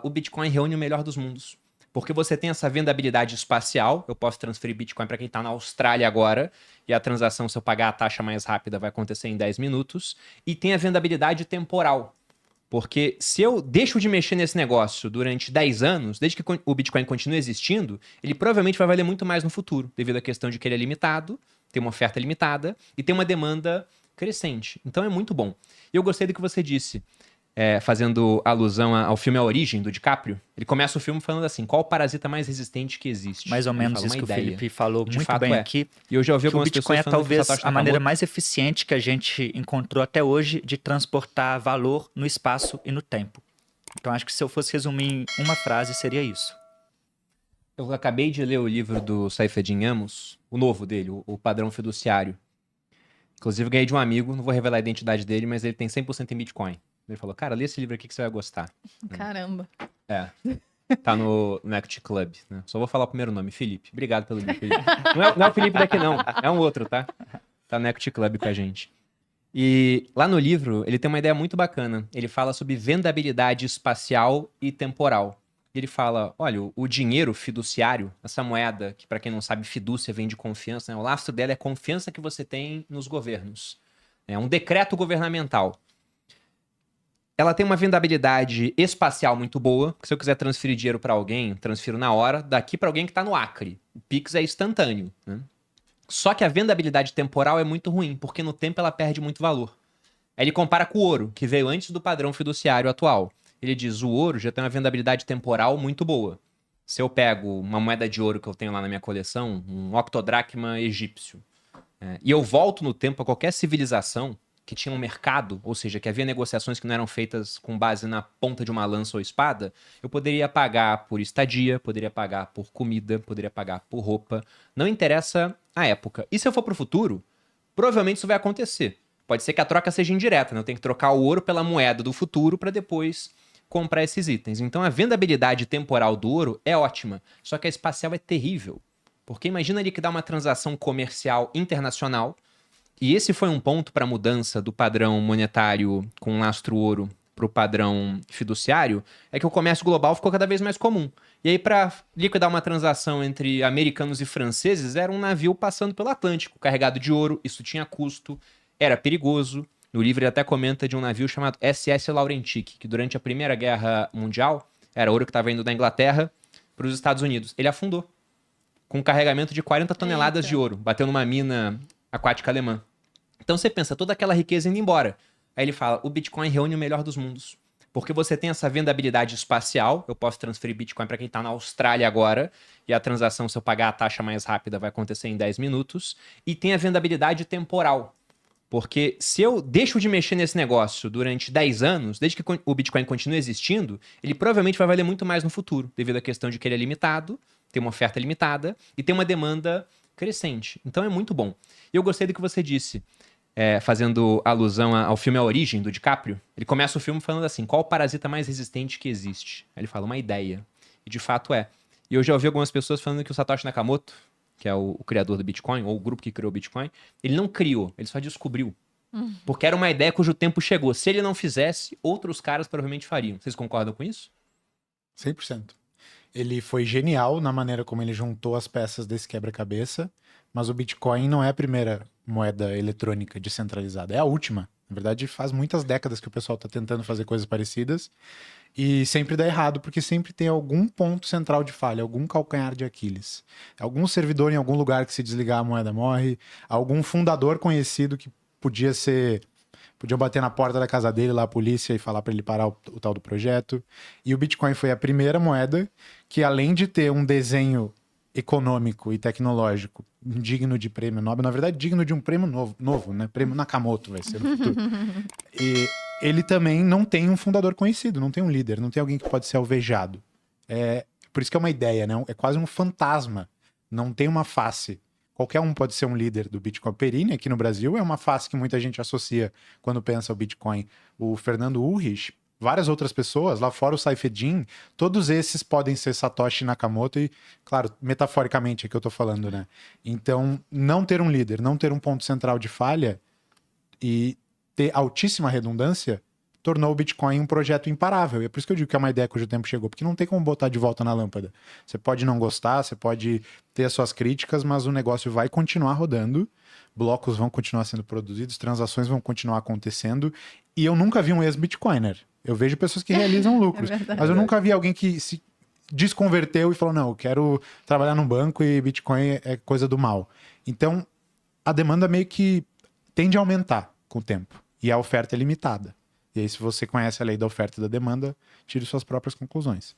O Bitcoin reúne o melhor dos mundos. Porque você tem essa vendabilidade espacial, eu posso transferir Bitcoin para quem está na Austrália agora, e a transação, se eu pagar a taxa mais rápida, vai acontecer em 10 minutos. E tem a vendabilidade temporal. Porque se eu deixo de mexer nesse negócio durante 10 anos, desde que o Bitcoin continue existindo, ele provavelmente vai valer muito mais no futuro, devido à questão de que ele é limitado, tem uma oferta limitada e tem uma demanda crescente. Então é muito bom. E eu gostei do que você disse, fazendo alusão ao filme A Origem, do DiCaprio. Ele começa o filme falando assim, qual o parasita mais resistente que existe? Mais ou Ele menos fala isso uma que ideia. o Felipe falou De muito fato bem é. aqui. E eu já ouvi Que o algumas Bitcoin pessoas é falando que o talvez Satoshi a maneira Nakamoto... mais eficiente que a gente encontrou até hoje de transportar valor no espaço e no tempo. Então acho que se eu fosse resumir em uma frase, seria isso. Eu acabei de ler o livro do Saifedean Amos, o novo dele, o Padrão Fiduciário. Inclusive, ganhei de um amigo, não vou revelar a identidade dele, mas ele tem 100% em Bitcoin. Ele falou, cara, lê esse livro aqui que você vai gostar. Caramba. É. Tá no Equity Club, né? Só vou falar o primeiro nome, Felipe. Obrigado pelo livro, Felipe. Não é o Felipe daqui, não. É um outro, tá? Tá no Equity Club com a gente. E lá no livro, ele tem uma ideia muito bacana. Ele fala sobre vendabilidade espacial e temporal. Ele fala, olha, o dinheiro fiduciário, essa moeda, que para quem não sabe, fidúcia vem de confiança, né? O lastro dela é a confiança que você tem nos governos. É um decreto governamental. Ela tem uma vendabilidade espacial muito boa, porque se eu quiser transferir dinheiro para alguém, transfiro na hora, daqui para alguém que está no Acre. O Pix é instantâneo, né? Só que a vendabilidade temporal é muito ruim, porque no tempo ela perde muito valor. Aí ele compara com o ouro, que veio antes do padrão fiduciário atual. Ele diz, o ouro já tem uma vendabilidade temporal muito boa. Se eu pego uma moeda de ouro que eu tenho lá na minha coleção, um octodracma egípcio, e eu volto no tempo a qualquer civilização que tinha um mercado, ou seja, que havia negociações que não eram feitas com base na ponta de uma lança ou espada, eu poderia pagar por estadia, poderia pagar por comida, poderia pagar por roupa. Não interessa a época. E se eu for pro futuro, provavelmente isso vai acontecer. Pode ser que a troca seja indireta, né? Eu tenho que trocar o ouro pela moeda do futuro para depois comprar esses itens. Então a vendabilidade temporal do ouro é ótima, só que a espacial é terrível. Porque imagina ali que dá uma transação comercial internacional, e esse foi um ponto para a mudança do padrão monetário com lastro ouro para o padrão fiduciário, é que o comércio global ficou cada vez mais comum. E aí, para liquidar uma transação entre americanos e franceses, era um navio passando pelo Atlântico, carregado de ouro, isso tinha custo, era perigoso. No livro ele até comenta de um navio chamado SS Laurentic, que durante a Primeira Guerra Mundial, era ouro que estava indo da Inglaterra para os Estados Unidos. Ele afundou, com um carregamento de 40 toneladas de ouro, bateu numa mina aquática alemã. Então você pensa, toda aquela riqueza indo embora. Aí ele fala, o Bitcoin reúne o melhor dos mundos. Porque você tem essa vendabilidade espacial, eu posso transferir Bitcoin para quem está na Austrália agora, e a transação, se eu pagar a taxa mais rápida, vai acontecer em 10 minutos. E tem a vendabilidade temporal. Porque se eu deixo de mexer nesse negócio durante 10 anos, desde que o Bitcoin continue existindo, ele provavelmente vai valer muito mais no futuro, devido à questão de que ele é limitado, tem uma oferta limitada e tem uma demanda crescente. Então é muito bom. E eu gostei do que você disse, fazendo alusão ao filme A Origem, do DiCaprio. Ele começa o filme falando assim, qual o parasita mais resistente que existe? Aí ele fala, uma ideia. E de fato é. E eu já ouvi algumas pessoas falando que o Satoshi Nakamoto, que é o criador do Bitcoin, ou o grupo que criou o Bitcoin, ele não criou, ele só descobriu. Porque era uma ideia cujo tempo chegou. Se ele não fizesse, outros caras provavelmente fariam. Vocês concordam com isso? 100%. Ele foi genial na maneira como ele juntou as peças desse quebra-cabeça, mas o Bitcoin não é a primeira moeda eletrônica descentralizada, é a última. Na verdade, faz muitas décadas que o pessoal está tentando fazer coisas parecidas e sempre dá errado, porque sempre tem algum ponto central de falha, algum calcanhar de Aquiles. Algum servidor em algum lugar que se desligar a moeda morre, algum fundador conhecido que podiam bater na porta da casa dele lá, a polícia, e falar para ele parar o tal do projeto. E o Bitcoin foi a primeira moeda que, além de ter um desenho econômico e tecnológico digno de prêmio Nobel, na verdade, digno de um prêmio novo, né? Prêmio Nakamoto vai ser no futuro. E ele também não tem um fundador conhecido, não tem um líder, não tem alguém que pode ser alvejado. Por isso que é uma ideia, né? É quase um fantasma. Não tem uma face. Qualquer um pode ser um líder do Bitcoin. Perini, aqui no Brasil, é uma face que muita gente associa quando pensa o Bitcoin. O Fernando Ulrich, várias outras pessoas, lá fora o Saifedean, todos esses podem ser Satoshi Nakamoto e, claro, metaforicamente é que eu tô falando, né? Então, não ter um líder, não ter um ponto central de falha e ter altíssima redundância tornou o Bitcoin um projeto imparável. E é por isso que eu digo que é uma ideia cujo tempo chegou, porque não tem como botar de volta na lâmpada. Você pode não gostar, você pode ter as suas críticas, mas o negócio vai continuar rodando, blocos vão continuar sendo produzidos, transações vão continuar acontecendo, e eu nunca vi um ex-Bitcoiner. Eu vejo pessoas que realizam lucros, mas eu nunca vi alguém que se desconverteu e falou, não, eu quero trabalhar num banco e Bitcoin é coisa do mal. Então, a demanda meio que tende a aumentar com o tempo, e a oferta é limitada. E aí, se você conhece a lei da oferta e da demanda, tire suas próprias conclusões.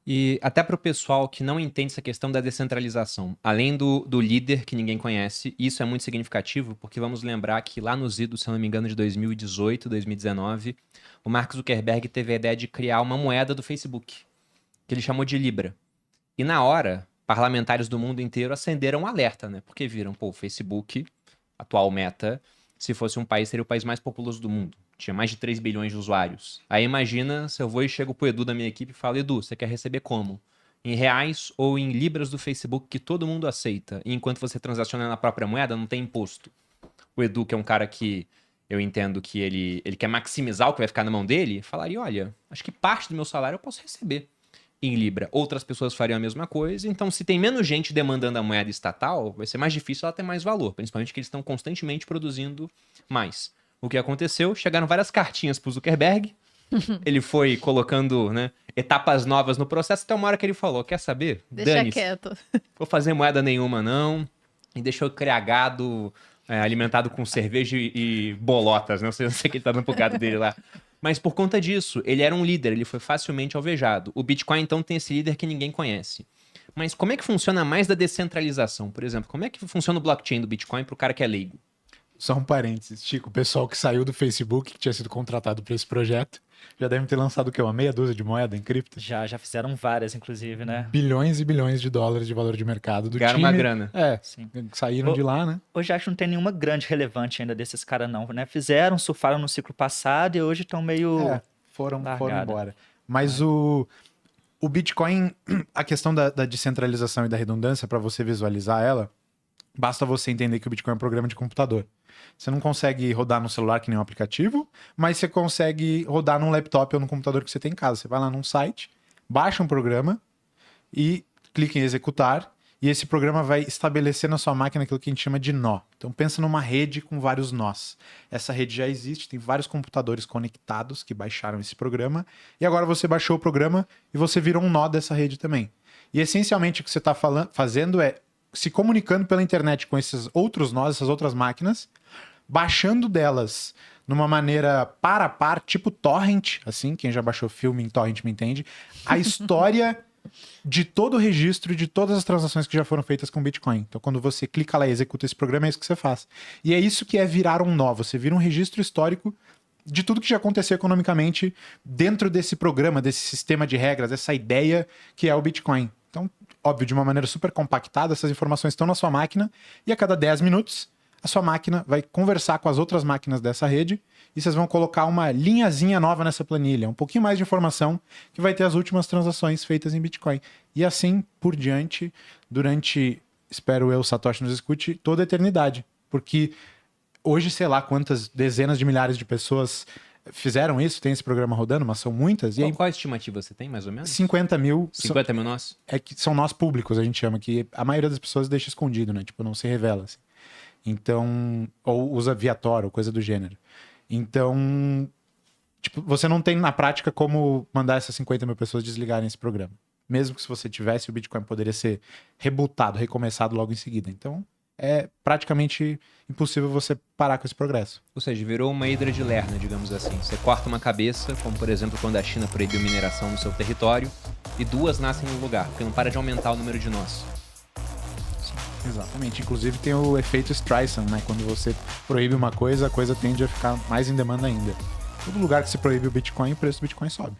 E até para o pessoal que não entende essa questão da descentralização, além do líder que ninguém conhece, isso é muito significativo, porque vamos lembrar que lá nos idos, se eu não me engano, de 2018, 2019, o Mark Zuckerberg teve a ideia de criar uma moeda do Facebook, que ele chamou de Libra. E na hora, parlamentares do mundo inteiro acenderam um alerta, né? Porque viram, pô, o Facebook, atual Meta, se fosse um país, seria o país mais populoso do mundo. Tinha mais de 3 bilhões de usuários. Aí imagina se eu vou e chego pro Edu da minha equipe e falo, Edu, você quer receber como? Em reais ou em libras do Facebook que todo mundo aceita? E enquanto você transaciona na própria moeda, não tem imposto. O Edu, que é um cara que eu entendo que ele quer maximizar o que vai ficar na mão dele, falaria, olha, acho que parte do meu salário eu posso receber em Libra. Outras pessoas fariam a mesma coisa. Então, se tem menos gente demandando a moeda estatal, vai ser mais difícil ela ter mais valor. Principalmente que eles estão constantemente produzindo mais. O que aconteceu? Chegaram várias cartinhas pro Zuckerberg. Ele foi colocando, né, etapas novas no processo. Até uma hora que ele falou, quer saber? Deixa Dane-se. quieto. Vou fazer moeda nenhuma, não. E deixou criar gado alimentado com cerveja e bolotas, né? Não sei o que ele tá dando pro gado dele lá. Mas por conta disso, ele era um líder, ele foi facilmente alvejado. O Bitcoin, então, tem esse líder que ninguém conhece. Mas como é que funciona mais da descentralização? Por exemplo, como é que funciona o blockchain do Bitcoin pro cara que é leigo? Só um parênteses, Chico, o pessoal que saiu do Facebook, que tinha sido contratado para esse projeto, já devem ter lançado o quê? Uma meia dúzia de moeda em cripto? Já fizeram várias, inclusive, né? Bilhões e bilhões de dólares de valor de mercado do Ganharam time. uma grana. Sim. Saíram de lá, né? Hoje acho que não tem nenhuma grande relevante ainda desses caras, não, né? Fizeram, surfaram no ciclo passado e hoje estão meio... Foram largada. embora. Mas o Bitcoin, a questão da descentralização e da redundância, para você visualizar ela, basta você entender que o Bitcoin é um programa de computador. Você não consegue rodar no celular que nem um aplicativo, mas você consegue rodar num laptop ou no computador que você tem em casa. Você vai lá num site, baixa um programa e clica em executar, e esse programa vai estabelecer na sua máquina aquilo que a gente chama de nó. Então pensa numa rede com vários nós. Essa rede já existe, tem vários computadores conectados que baixaram esse programa, e agora você baixou o programa e você virou um nó dessa rede também. E essencialmente o que você está fazendo é se comunicando pela internet com esses outros nós, essas outras máquinas, baixando delas numa maneira par a par, tipo torrent, assim, quem já baixou filme em torrent me entende, a história de todo o registro de todas as transações que já foram feitas com Bitcoin. Então, quando você clica lá e executa esse programa, é isso que você faz. E é isso que é virar um nó. Você vira um registro histórico de tudo que já aconteceu economicamente dentro desse programa, desse sistema de regras, dessa ideia que é o Bitcoin. Então, óbvio, de uma maneira super compactada, essas informações estão na sua máquina e a cada 10 minutos a sua máquina vai conversar com as outras máquinas dessa rede e vocês vão colocar uma linhazinha nova nessa planilha, um pouquinho mais de informação que vai ter as últimas transações feitas em Bitcoin. E assim por diante, durante, espero eu, Satoshi nos escute, toda a eternidade. Porque hoje, sei lá quantas dezenas de milhares de pessoas fizeram isso, tem esse programa rodando, mas são muitas. E aí, Qual a estimativa você tem, mais ou menos? 50 mil... 50 mil nós? São nós públicos, a gente chama, que a maioria das pessoas deixa escondido, né? Tipo, não se revela, assim. Então, ou usa via Tor, ou coisa do gênero. Então, tipo, você não tem na prática como mandar essas 50 mil pessoas desligarem esse programa. Mesmo que se você tivesse, o Bitcoin poderia ser rebutado, recomeçado logo em seguida. Então, é praticamente impossível você parar com esse progresso. Ou seja, virou uma hidra de Lerna, digamos assim. Você corta uma cabeça, como por exemplo quando a China proibiu mineração no seu território, e duas nascem no lugar, porque não para de aumentar o número de nós. Exatamente. Inclusive tem o efeito Streisand, né? Quando você proíbe uma coisa, a coisa tende a ficar mais em demanda ainda. Todo lugar que se proíbe o Bitcoin, o preço do Bitcoin sobe.